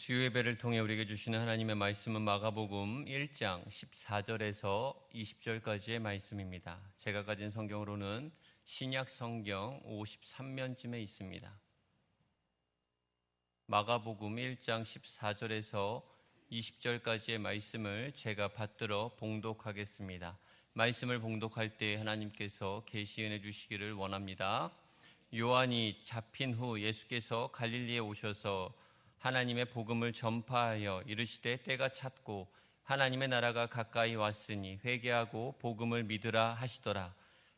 주요 예배를 통해 우리에게 주시는 하나님의 말씀은 마가복음 1장 14절에서 20절까지의 말씀입니다. 제가 가진 성경으로는 신약 성경 53면쯤에 있습니다. 마가복음 1장 14절에서 20절까지의 말씀을 제가 받들어 봉독하겠습니다. 말씀을 봉독할 때 하나님께서 계시 은혜 주시기를 원합니다. 요한이 잡힌 후 예수께서 갈릴리에 오셔서 하나님의 복음을 전파하여 이르시되 때가 찼고 하나님의 나라가 가까이 왔으니 회개하고 복음을 믿으라 하시더라.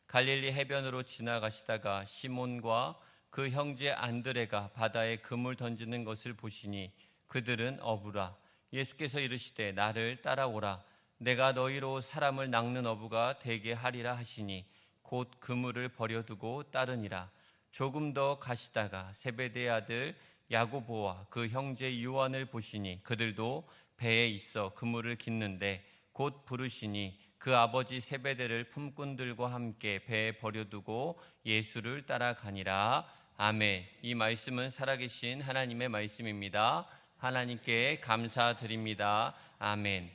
갈릴리 해변으로 지나가시다가 시몬과 그 형제 안드레가 바다에 그물 던지는 것을 보시니 그들은 어부라. 예수께서 이르시되 나를 따라오라. 내가 너희로 사람을 낚는 어부가 되게 하리라 하시니 곧 그물을 버려두고 따르니라. 조금 더 가시다가 세베대의 아들 야고보와 그 형제 요한을 보시니 그들도 배에 있어 그물을 깃는데 곧 부르시니 그 아버지 세베대를 품꾼들과 함께 배에 버려두고 예수를 따라가니라. 아멘. 이 말씀은 살아계신 하나님의 말씀입니다. 하나님께 감사드립니다. 아멘.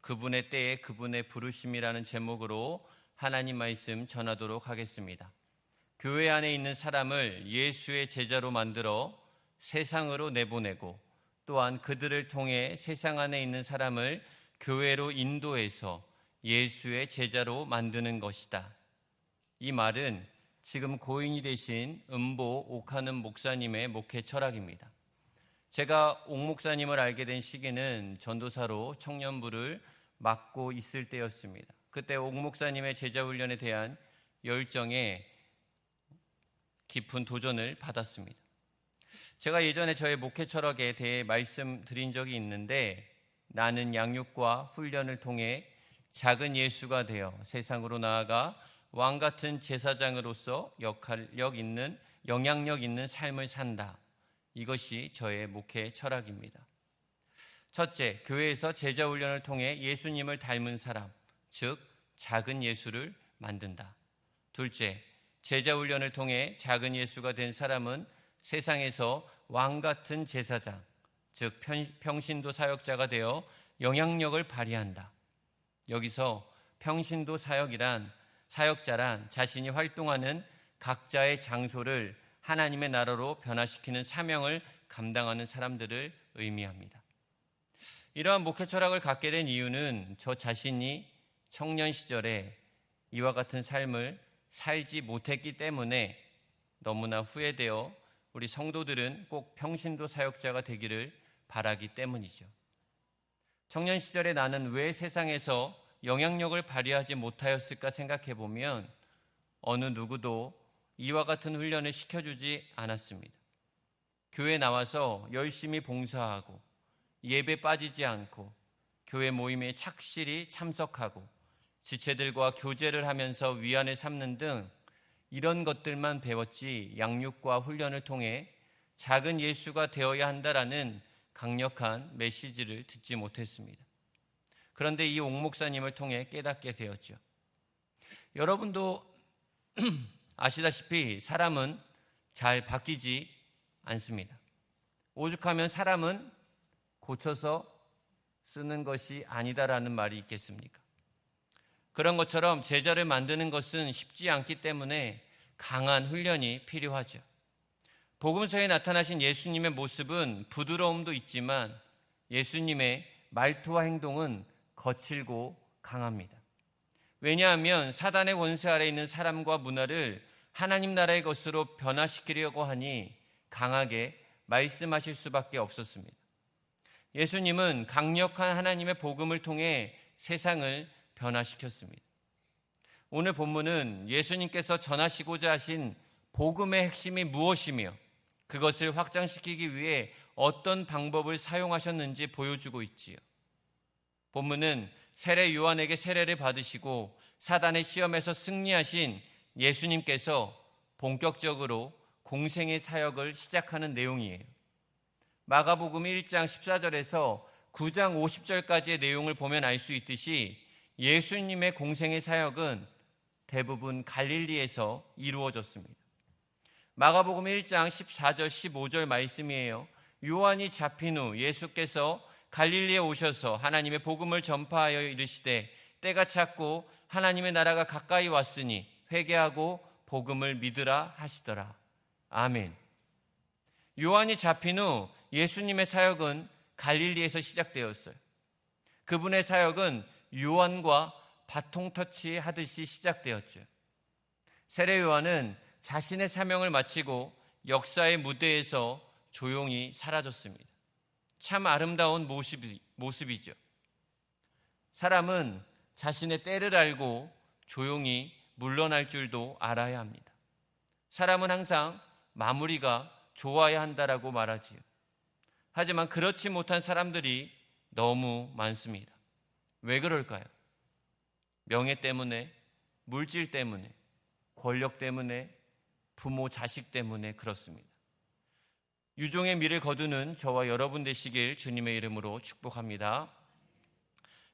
그분의 때에 그분의 부르심이라는 제목으로 하나님 말씀 전하도록 하겠습니다. 교회 안에 있는 사람을 예수의 제자로 만들어 세상으로 내보내고 또한 그들을 통해 세상 안에 있는 사람을 교회로 인도해서 예수의 제자로 만드는 것이다. 이 말은 지금 고인이 되신 은보 옥하는 목사님의 목회 철학입니다. 제가 옥 목사님을 알게 된 시기는 전도사로 청년부를 맡고 있을 때였습니다. 그때 옥 목사님의 제자 훈련에 대한 열정에 깊은 도전을 받았습니다. 제가 예전에 저의 목회 철학에 대해 말씀드린 적이 있는데 나는 양육과 훈련을 통해 작은 예수가 되어 세상으로 나아가 왕같은 제사장으로서 영향력 있는 삶을 산다. 이것이 저의 목회 철학입니다. 첫째, 교회에서 제자 훈련을 통해 예수님을 닮은 사람, 즉 작은 예수를 만든다. 둘째, 제자 훈련을 통해 작은 예수가 된 사람은 세상에서 왕같은 제사장, 즉 평신도 사역자가 되어 영향력을 발휘한다. 여기서 평신도 사역자란 자신이 활동하는 각자의 장소를 하나님의 나라로 변화시키는 사명을 감당하는 사람들을 의미합니다. 이러한 목회 철학을 갖게 된 이유는 저 자신이 청년 시절에 이와 같은 삶을 살지 못했기 때문에 너무나 후회되어 우리 성도들은 꼭 평신도 사역자가 되기를 바라기 때문이죠. 청년 시절에 나는 왜 세상에서 영향력을 발휘하지 못하였을까 생각해 보면 어느 누구도 이와 같은 훈련을 시켜주지 않았습니다. 교회 나와서 열심히 봉사하고 예배 빠지지 않고 교회 모임에 착실히 참석하고 지체들과 교제를 하면서 위안을 삼는 등 이런 것들만 배웠지 양육과 훈련을 통해 작은 예수가 되어야 한다라는 강력한 메시지를 듣지 못했습니다. 그런데 이 옥 목사님을 통해 깨닫게 되었죠. 여러분도 아시다시피 사람은 잘 바뀌지 않습니다. 오죽하면 사람은 고쳐서 쓰는 것이 아니다라는 말이 있겠습니까? 그런 것처럼 제자를 만드는 것은 쉽지 않기 때문에 강한 훈련이 필요하죠. 복음서에 나타나신 예수님의 모습은 부드러움도 있지만 예수님의 말투와 행동은 거칠고 강합니다. 왜냐하면 사단의 권세 아래 있는 사람과 문화를 하나님 나라의 것으로 변화시키려고 하니 강하게 말씀하실 수밖에 없었습니다. 예수님은 강력한 하나님의 복음을 통해 세상을 변화시켰습니다. 오늘 본문은 예수님께서 전하시고자 하신 복음의 핵심이 무엇이며 그것을 확장시키기 위해 어떤 방법을 사용하셨는지 보여주고 있지요. 본문은 세례 요한에게 세례를 받으시고 사단의 시험에서 승리하신 예수님께서 본격적으로 공생의 사역을 시작하는 내용이에요. 마가복음 1장 14절에서 9장 50절까지의 내용을 보면 알 수 있듯이 예수님의 공생의 사역은 대부분 갈릴리에서 이루어졌습니다. 마가복음 1장 14절 15절 말씀이에요. 요한이 잡힌 후 예수께서 갈릴리에 오셔서 하나님의 복음을 전파하여 이르시되 때가 찼고 하나님의 나라가 가까이 왔으니 회개하고 복음을 믿으라 하시더라. 아멘. 요한이 잡힌 후 예수님의 사역은 갈릴리에서 시작되었어요. 그분의 사역은 요한과 바통 터치 하듯이 시작되었죠. 세례 요한은 자신의 사명을 마치고 역사의 무대에서 조용히 사라졌습니다. 참 아름다운 모습이죠. 사람은 자신의 때를 알고 조용히 물러날 줄도 알아야 합니다. 사람은 항상 마무리가 좋아야 한다라고 말하지요. 하지만 그렇지 못한 사람들이 너무 많습니다. 왜 그럴까요? 명예 때문에, 물질 때문에, 권력 때문에, 부모, 자식 때문에 그렇습니다. 유종의 미를 거두는 저와 여러분 되시길 주님의 이름으로 축복합니다.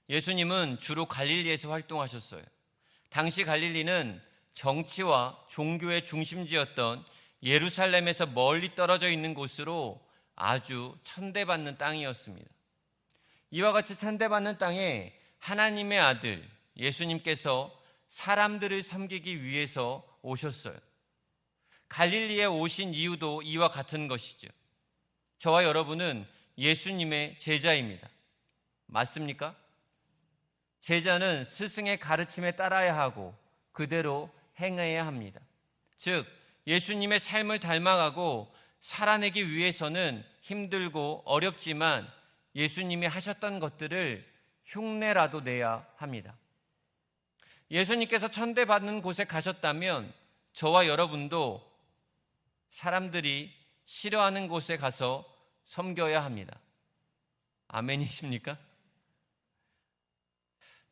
예수님은 주로 갈릴리에서 활동하셨어요. 당시 갈릴리는 정치와 종교의 중심지였던 예루살렘에서 멀리 떨어져 있는 곳으로 아주 천대받는 땅이었습니다. 이와 같이 천대받는 땅에 하나님의 아들 예수님께서 사람들을 섬기기 위해서 오셨어요. 갈릴리에 오신 이유도 이와 같은 것이죠. 저와 여러분은 예수님의 제자입니다. 맞습니까? 제자는 스승의 가르침에 따라야 하고 그대로 행해야 합니다. 즉 예수님의 삶을 닮아가고 살아내기 위해서는 힘들고 어렵지만 예수님이 하셨던 것들을 흉내라도 내야 합니다. 예수님께서 천대받는 곳에 가셨다면 저와 여러분도 사람들이 싫어하는 곳에 가서 섬겨야 합니다. 아멘이십니까?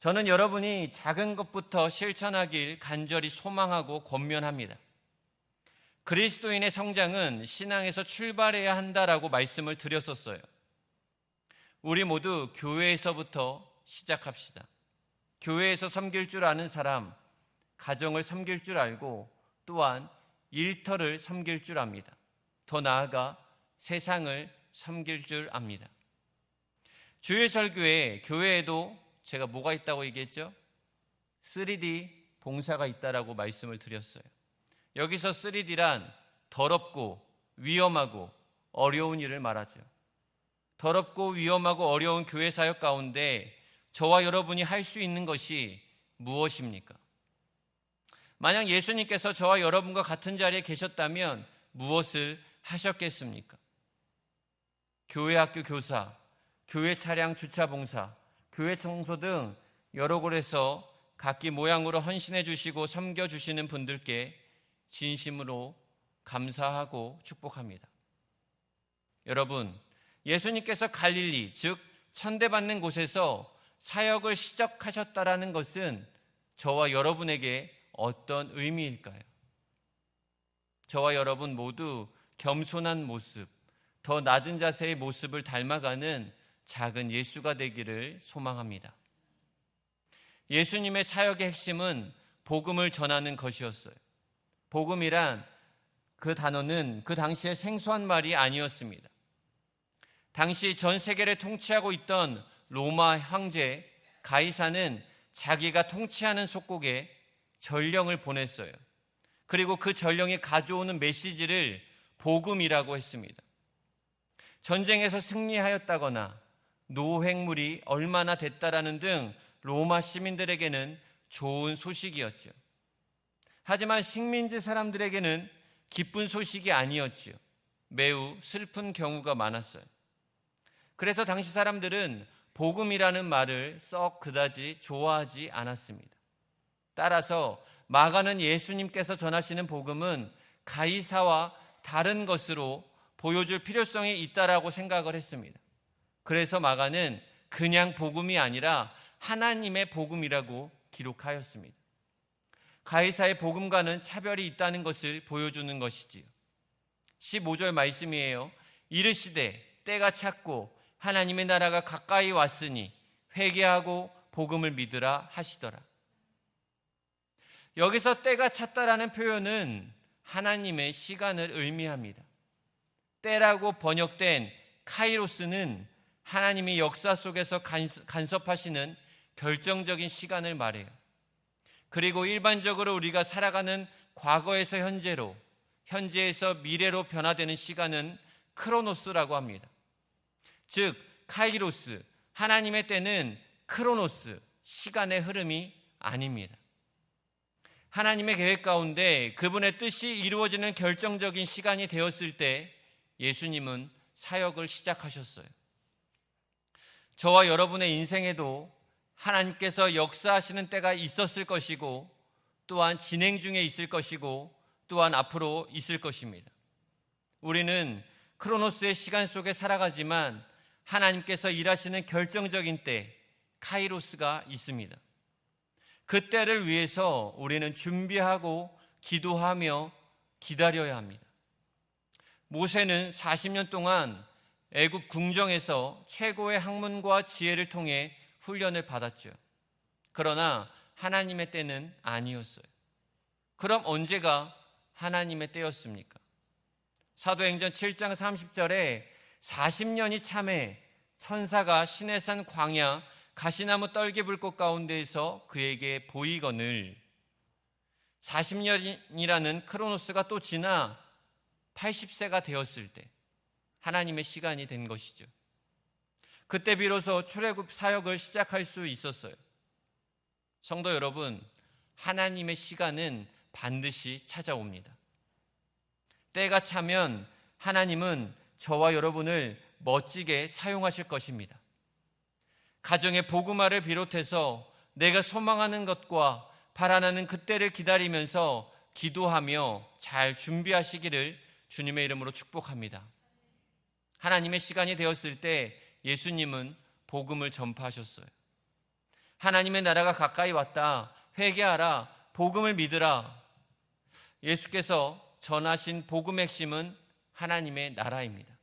저는 여러분이 작은 것부터 실천하길 간절히 소망하고 권면합니다. 그리스도인의 성장은 신앙에서 출발해야 한다라고 말씀을 드렸었어요. 우리 모두 교회에서부터 시작합시다. 교회에서 섬길 줄 아는 사람, 가정을 섬길 줄 알고 또한 일터를 섬길 줄 압니다. 더 나아가 세상을 섬길 줄 압니다. 주일 설교에 교회에도 제가 뭐가 있다고 얘기했죠? 3D 봉사가 있다라고 말씀을 드렸어요. 여기서 3D란 더럽고 위험하고 어려운 일을 말하죠. 더럽고 위험하고 어려운 교회 사역 가운데 저와 여러분이 할 수 있는 것이 무엇입니까? 만약 예수님께서 저와 여러분과 같은 자리에 계셨다면 무엇을 하셨겠습니까? 교회 학교 교사, 교회 차량 주차 봉사, 교회 청소 등 여러 곳에서 각기 모양으로 헌신해 주시고 섬겨 주시는 분들께 진심으로 감사하고 축복합니다. 여러분, 예수님께서 갈릴리, 즉 천대받는 곳에서 사역을 시작하셨다라는 것은 저와 여러분에게 어떤 의미일까요? 저와 여러분 모두 겸손한 모습, 더 낮은 자세의 모습을 닮아가는 작은 예수가 되기를 소망합니다. 예수님의 사역의 핵심은 복음을 전하는 것이었어요. 복음이란 그 단어는 그 당시에 생소한 말이 아니었습니다. 당시 전 세계를 통치하고 있던 로마 황제 가이사는 자기가 통치하는 속국에 전령을 보냈어요. 그리고 그 전령이 가져오는 메시지를 복음이라고 했습니다. 전쟁에서 승리하였다거나 노획물이 얼마나 됐다라는 등 로마 시민들에게는 좋은 소식이었죠. 하지만 식민지 사람들에게는 기쁜 소식이 아니었지요. 매우 슬픈 경우가 많았어요. 그래서 당시 사람들은 복음이라는 말을 썩 그다지 좋아하지 않았습니다. 따라서 마가는 예수님께서 전하시는 복음은 가이사와 다른 것으로 보여줄 필요성이 있다라고 생각을 했습니다. 그래서 마가는 그냥 복음이 아니라 하나님의 복음이라고 기록하였습니다. 가이사의 복음과는 차별이 있다는 것을 보여주는 것이지요. 15절 말씀이에요. 이르시되 때가 찼고 하나님의 나라가 가까이 왔으니 회개하고 복음을 믿으라 하시더라. 여기서 때가 찼다라는 표현은 하나님의 시간을 의미합니다. 때라고 번역된 카이로스는 하나님이 역사 속에서 간섭하시는 결정적인 시간을 말해요. 그리고 일반적으로 우리가 살아가는 과거에서 현재로, 현재에서 미래로 변화되는 시간은 크로노스라고 합니다. 즉 카이로스, 하나님의 때는 크로노스, 시간의 흐름이 아닙니다. 하나님의 계획 가운데 그분의 뜻이 이루어지는 결정적인 시간이 되었을 때 예수님은 사역을 시작하셨어요. 저와 여러분의 인생에도 하나님께서 역사하시는 때가 있었을 것이고, 또한 진행 중에 있을 것이고, 또한 앞으로 있을 것입니다. 우리는 크로노스의 시간 속에 살아가지만 하나님께서 일하시는 결정적인 때, 카이로스가 있습니다. 그 때를 위해서 우리는 준비하고 기도하며 기다려야 합니다. 모세는 40년 동안 애굽 궁정에서 최고의 학문과 지혜를 통해 훈련을 받았죠. 그러나 하나님의 때는 아니었어요. 그럼 언제가 하나님의 때였습니까? 사도행전 7장 30절에 40년이 참에 천사가 시내산 광야 가시나무 떨기불꽃 가운데에서 그에게 보이거늘, 40년이라는 크로노스가 또 지나 80세가 되었을 때 하나님의 시간이 된 것이죠. 그때 비로소 출애굽 사역을 시작할 수 있었어요. 성도 여러분, 하나님의 시간은 반드시 찾아옵니다. 때가 차면 하나님은 저와 여러분을 멋지게 사용하실 것입니다. 가정의 복음화를 비롯해서 내가 소망하는 것과 바라는 그때를 기다리면서 기도하며 잘 준비하시기를 주님의 이름으로 축복합니다. 하나님의 시간이 되었을 때 예수님은 복음을 전파하셨어요. 하나님의 나라가 가까이 왔다. 회개하라. 복음을 믿으라. 예수께서 전하신 복음의 핵심은 하나님의 나라입니다.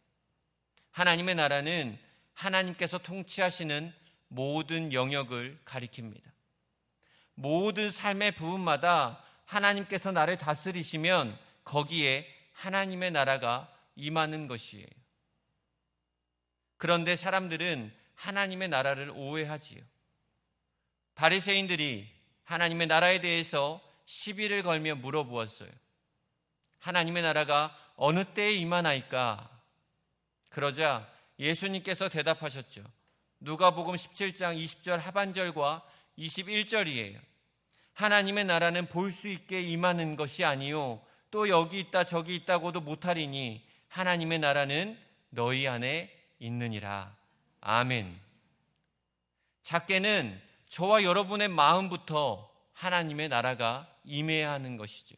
하나님의 나라는 하나님께서 통치하시는 모든 영역을 가리킵니다. 모든 삶의 부분마다 하나님께서 나를 다스리시면 거기에 하나님의 나라가 임하는 것이에요. 그런데 사람들은 하나님의 나라를 오해하지요. 바리새인들이 하나님의 나라에 대해서 시비를 걸며 물어보았어요. 하나님의 나라가 어느 때에 임하나이까? 그러자 예수님께서 대답하셨죠. 누가복음 17장 20절 하반절과 21절이에요. 하나님의 나라는 볼 수 있게 임하는 것이 아니요 또 여기 있다 저기 있다고도 못하리니 하나님의 나라는 너희 안에 있느니라. 아멘. 작게는 저와 여러분의 마음부터 하나님의 나라가 임해야 하는 것이죠.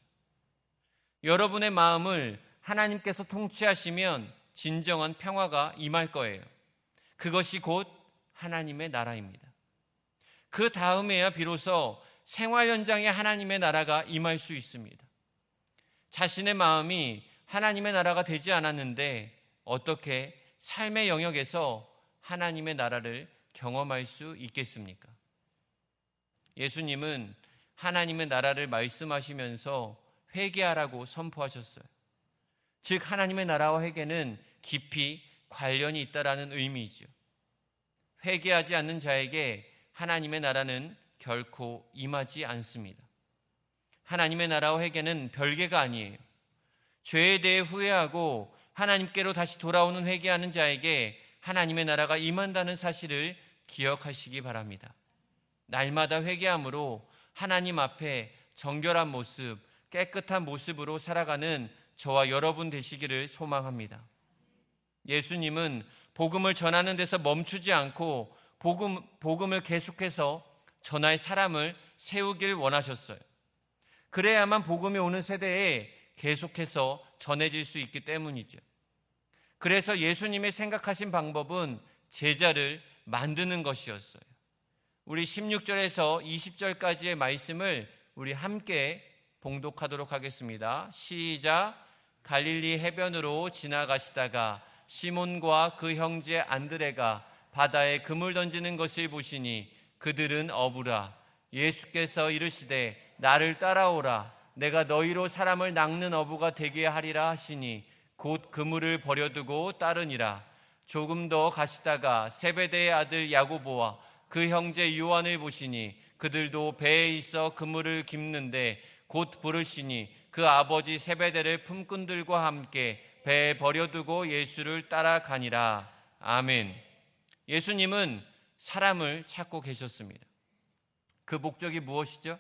여러분의 마음을 하나님께서 통치하시면 진정한 평화가 임할 거예요. 그것이 곧 하나님의 나라입니다. 그 다음에야 비로소 생활 현장에 하나님의 나라가 임할 수 있습니다. 자신의 마음이 하나님의 나라가 되지 않았는데 어떻게 삶의 영역에서 하나님의 나라를 경험할 수 있겠습니까? 예수님은 하나님의 나라를 말씀하시면서 회개하라고 선포하셨어요. 즉 하나님의 나라와 회개는 깊이 관련이 있다라는 의미이죠. 회개하지 않는 자에게 하나님의 나라는 결코 임하지 않습니다. 하나님의 나라와 회개는 별개가 아니에요. 죄에 대해 후회하고 하나님께로 다시 돌아오는 회개하는 자에게 하나님의 나라가 임한다는 사실을 기억하시기 바랍니다. 날마다 회개함으로 하나님 앞에 정결한 모습, 깨끗한 모습으로 살아가는 저와 여러분 되시기를 소망합니다. 예수님은 복음을 전하는 데서 멈추지 않고 복음을 계속해서 전할 사람을 세우길 원하셨어요. 그래야만 복음이 오는 세대에 계속해서 전해질 수 있기 때문이죠. 그래서 예수님의 생각하신 방법은 제자를 만드는 것이었어요. 우리 16절에서 20절까지의 말씀을 우리 함께 봉독하도록 하겠습니다. 시작. 갈릴리 해변으로 지나가시다가 시몬과 그 형제 안드레가 바다에 그물 던지는 것을 보시니 그들은 어부라. 예수께서 이르시되 나를 따라오라. 내가 너희로 사람을 낚는 어부가 되게 하리라 하시니 곧 그물을 버려두고 따르니라. 조금 더 가시다가 세베대의 아들 야고보와 그 형제 요한을 보시니 그들도 배에 있어 그물을 깁는데 곧 부르시니 그 아버지 세베대를 품꾼들과 함께 배에 버려두고 예수를 따라가니라. 아멘. 예수님은 사람을 찾고 계셨습니다. 그 목적이 무엇이죠?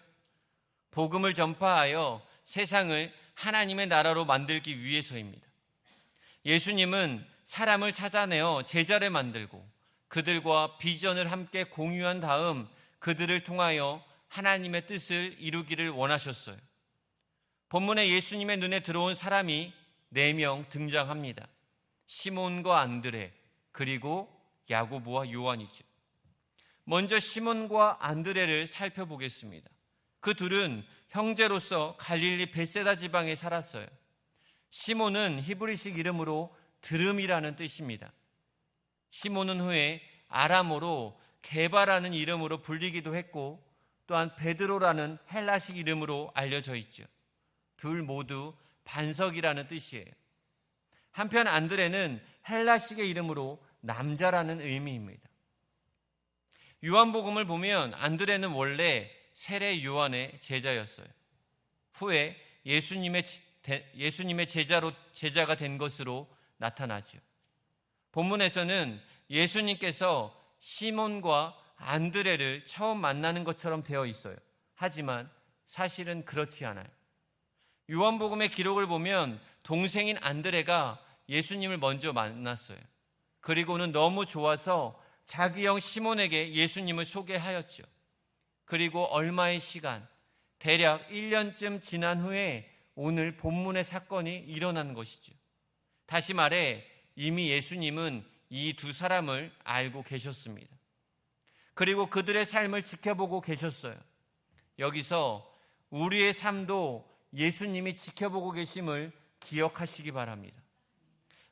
복음을 전파하여 세상을 하나님의 나라로 만들기 위해서입니다. 예수님은 사람을 찾아내어 제자를 만들고 그들과 비전을 함께 공유한 다음 그들을 통하여 하나님의 뜻을 이루기를 원하셨어요. 본문에 예수님의 눈에 들어온 사람이 4명 등장합니다. 시몬과 안드레, 그리고 야고보와 요한이죠. 먼저 시몬과 안드레를 살펴보겠습니다. 그 둘은 형제로서 갈릴리 벳세다 지방에 살았어요. 시몬은 히브리식 이름으로 드름이라는 뜻입니다. 시몬은 후에 아람어로 게바라는 이름으로 불리기도 했고 또한 베드로라는 헬라식 이름으로 알려져 있죠. 둘 모두 반석이라는 뜻이에요. 한편 안드레는 헬라식의 이름으로 남자라는 의미입니다. 요한복음을 보면 안드레는 원래 세례 요한의 제자였어요. 후에 예수님의 제자가 된 것으로 나타나죠. 본문에서는 예수님께서 시몬과 안드레를 처음 만나는 것처럼 되어 있어요. 하지만 사실은 그렇지 않아요. 요한복음의 기록을 보면 동생인 안드레가 예수님을 먼저 만났어요. 그리고는 너무 좋아서 자기 형 시몬에게 예수님을 소개하였죠. 그리고 얼마의 시간, 대략 1년쯤 지난 후에 오늘 본문의 사건이 일어난 것이죠. 다시 말해 이미 예수님은 이 두 사람을 알고 계셨습니다. 그리고 그들의 삶을 지켜보고 계셨어요. 여기서 우리의 삶도 예수님이 지켜보고 계심을 기억하시기 바랍니다.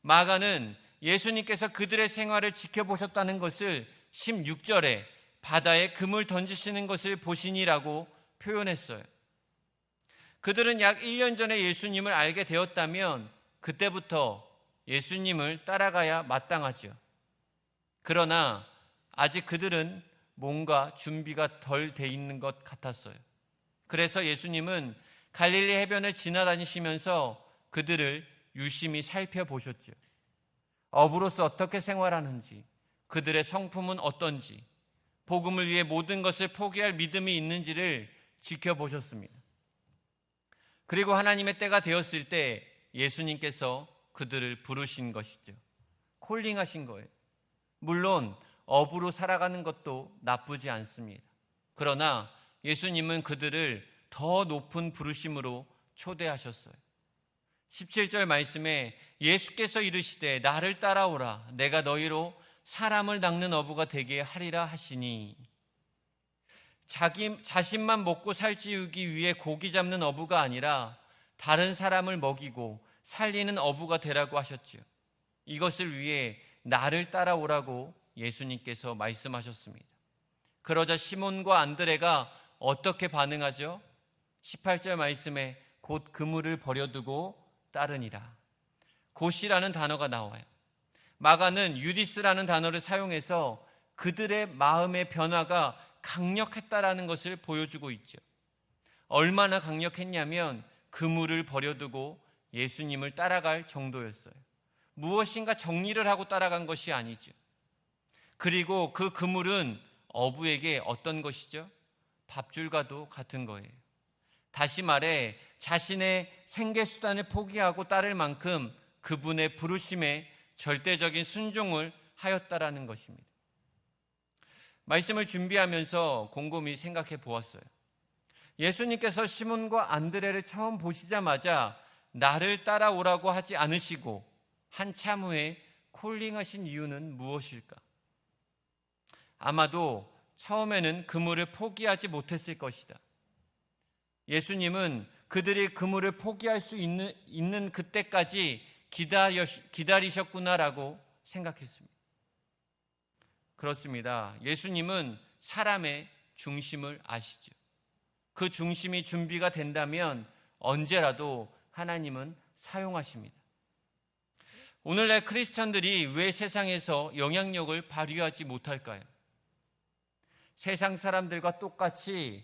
마가는 예수님께서 그들의 생활을 지켜보셨다는 것을 16절에 바다에 금을 던지시는 것을 보시니라고 표현했어요. 그들은 약 1년 전에 예수님을 알게 되었다면 그때부터 예수님을 따라가야 마땅하죠. 그러나 아직 그들은 뭔가 준비가 덜 돼 있는 것 같았어요. 그래서 예수님은 갈릴리 해변을 지나다니시면서 그들을 유심히 살펴보셨죠. 어부로서 어떻게 생활하는지, 그들의 성품은 어떤지, 복음을 위해 모든 것을 포기할 믿음이 있는지를 지켜보셨습니다. 그리고 하나님의 때가 되었을 때 예수님께서 그들을 부르신 것이죠. 콜링하신 거예요. 물론 어부로 살아가는 것도 나쁘지 않습니다. 그러나 예수님은 그들을 더 높은 부르심으로 초대하셨어요. 17절 말씀에 예수께서 이르시되 나를 따라오라 내가 너희로 사람을 낚는 어부가 되게 하리라 하시니, 자신만 먹고 살찌우기 위해 고기 잡는 어부가 아니라 다른 사람을 먹이고 살리는 어부가 되라고 하셨지요. 이것을 위해 나를 따라오라고 예수님께서 말씀하셨습니다. 그러자 시몬과 안드레가 어떻게 반응하죠? 18절 말씀에 곧 그물을 버려두고 따르니라. 곧이라는 단어가 나와요. 마가는 유디스라는 단어를 사용해서 그들의 마음의 변화가 강력했다라는 것을 보여주고 있죠. 얼마나 강력했냐면 그물을 버려두고 예수님을 따라갈 정도였어요. 무엇인가 정리를 하고 따라간 것이 아니죠. 그리고 그 그물은 어부에게 어떤 것이죠? 밥줄과도 같은 거예요. 다시 말해 자신의 생계수단을 포기하고 따를 만큼 그분의 부르심에 절대적인 순종을 하였다라는 것입니다. 말씀을 준비하면서 곰곰이 생각해 보았어요. 예수님께서 시몬과 안드레를 처음 보시자마자 나를 따라오라고 하지 않으시고 한참 후에 콜링하신 이유는 무엇일까? 아마도 처음에는 그물을 포기하지 못했을 것이다. 예수님은 그들이 그물을 포기할 수 있는 그때까지 기다리셨구나라고 생각했습니다. 그렇습니다. 예수님은 사람의 중심을 아시죠. 그 중심이 준비가 된다면 언제라도 하나님은 사용하십니다. 오늘날 크리스천들이 왜 세상에서 영향력을 발휘하지 못할까요? 세상 사람들과 똑같이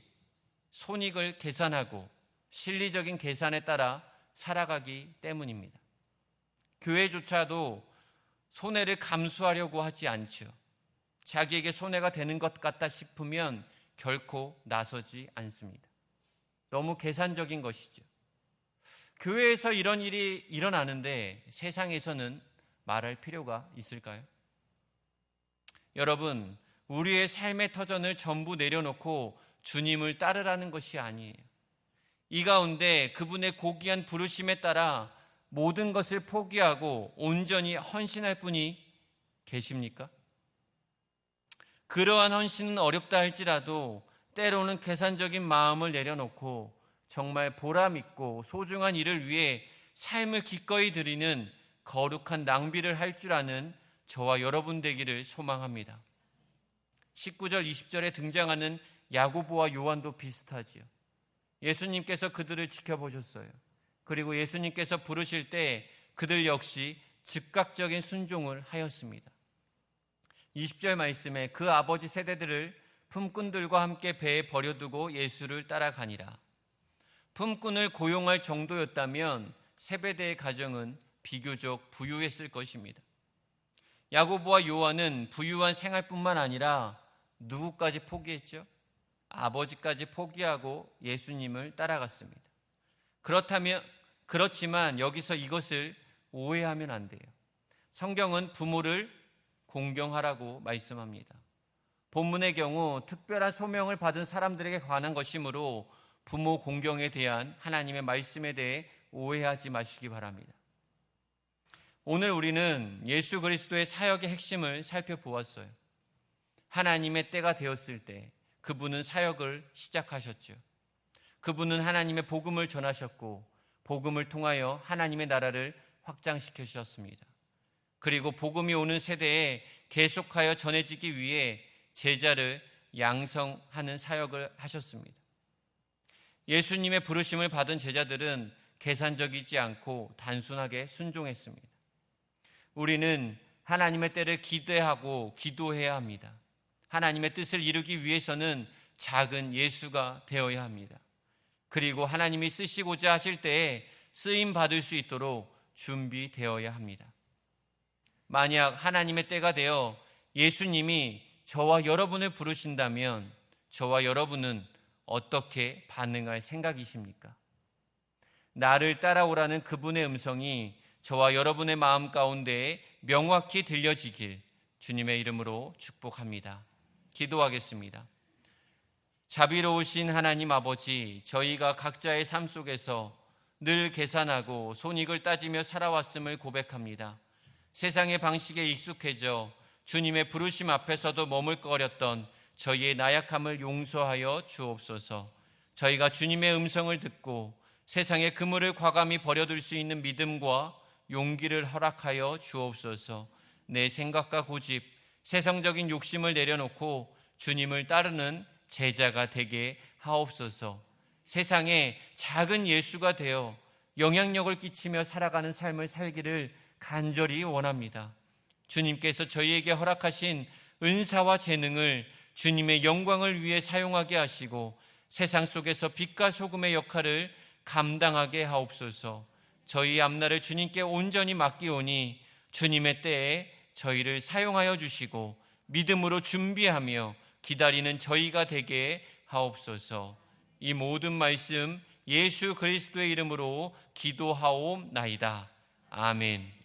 손익을 계산하고 실리적인 계산에 따라 살아가기 때문입니다. 교회조차도 손해를 감수하려고 하지 않죠. 자기에게 손해가 되는 것 같다 싶으면 결코 나서지 않습니다. 너무 계산적인 것이죠. 교회에서 이런 일이 일어나는데 세상에서는 말할 필요가 있을까요? 여러분, 우리의 삶의 터전을 전부 내려놓고 주님을 따르라는 것이 아니에요. 이 가운데 그분의 고귀한 부르심에 따라 모든 것을 포기하고 온전히 헌신할 분이 계십니까? 그러한 헌신은 어렵다 할지라도 때로는 계산적인 마음을 내려놓고 정말 보람 있고 소중한 일을 위해 삶을 기꺼이 드리는 거룩한 낭비를 할 줄 아는 저와 여러분 되기를 소망합니다. 19절 20절에 등장하는 야고보와 요한도 비슷하지요. 예수님께서 그들을 지켜보셨어요. 그리고 예수님께서 부르실 때 그들 역시 즉각적인 순종을 하였습니다. 20절 말씀에 그 아버지 세대들을 품꾼들과 함께 배에 버려두고 예수를 따라가니라. 품꾼을 고용할 정도였다면 세베대의 가정은 비교적 부유했을 것입니다. 야고보와 요한은 부유한 생활뿐만 아니라 누구까지 포기했죠? 아버지까지 포기하고 예수님을 따라갔습니다. 그렇지만 여기서 이것을 오해하면 안 돼요. 성경은 부모를 공경하라고 말씀합니다. 본문의 경우 특별한 소명을 받은 사람들에게 관한 것이므로 부모 공경에 대한 하나님의 말씀에 대해 오해하지 마시기 바랍니다. 오늘 우리는 예수 그리스도의 사역의 핵심을 살펴보았어요. 하나님의 때가 되었을 때 그분은 사역을 시작하셨죠. 그분은 하나님의 복음을 전하셨고 복음을 통하여 하나님의 나라를 확장시키셨습니다. 그리고 복음이 오는 세대에 계속하여 전해지기 위해 제자를 양성하는 사역을 하셨습니다. 예수님의 부르심을 받은 제자들은 계산적이지 않고 단순하게 순종했습니다. 우리는 하나님의 때를 기대하고 기도해야 합니다. 하나님의 뜻을 이루기 위해서는 작은 예수가 되어야 합니다. 그리고 하나님이 쓰시고자 하실 때에 쓰임 받을 수 있도록 준비되어야 합니다. 만약 하나님의 때가 되어 예수님이 저와 여러분을 부르신다면 저와 여러분은 어떻게 반응할 생각이십니까? 나를 따라오라는 그분의 음성이 저와 여러분의 마음 가운데에 명확히 들려지길 주님의 이름으로 축복합니다. 기도하겠습니다. 자비로우신 하나님 아버지, 저희가 각자의 삶 속에서 늘 계산하고 손익을 따지며 살아왔음을 고백합니다. 세상의 방식에 익숙해져 주님의 부르심 앞에서도 머물거렸던 저희의 나약함을 용서하여 주옵소서. 저희가 주님의 음성을 듣고 세상의 그물을 과감히 버려둘 수 있는 믿음과 용기를 허락하여 주옵소서. 내 생각과 고집, 세상적인 욕심을 내려놓고 주님을 따르는 제자가 되게 하옵소서. 세상에 작은 예수가 되어 영향력을 끼치며 살아가는 삶을 살기를 간절히 원합니다. 주님께서 저희에게 허락하신 은사와 재능을 주님의 영광을 위해 사용하게 하시고 세상 속에서 빛과 소금의 역할을 감당하게 하옵소서. 저희 앞날을 주님께 온전히 맡기오니 주님의 때에 저희를 사용하여 주시고 믿음으로 준비하며 기다리는 저희가 되게 하옵소서. 이 모든 말씀 예수 그리스도의 이름으로 기도하옵나이다. 아멘.